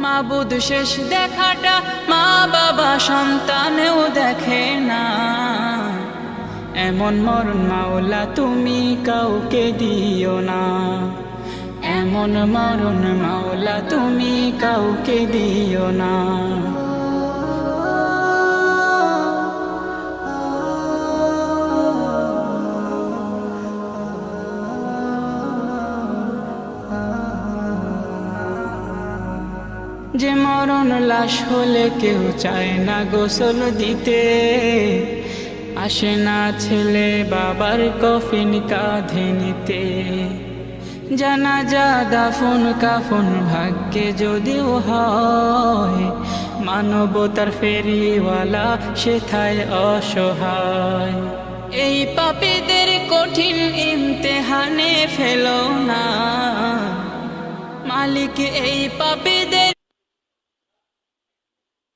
মাবুদ শেষ দেখাটা মা বাবা সন্তানেও দেখে না। এমন মরণ মাওলা তুমি কাউকে দিও না, এমন মরণ মাওলা তুমি কাউকে দিও না। যে মরণ লাশ হলে কেউ চায় না গোসল দিতে, আসে না ছেলে বাবার কফিন কাঁধে নিতে। জানাজা দাফন কাফন ভাগ্যে যদিও হয়, মানবতার ফেরিওয়ালা সেথায় অসহায়। এই পাপীদের কঠিন ইমতেহানে ফেলো না, মালিক এই পাপীদের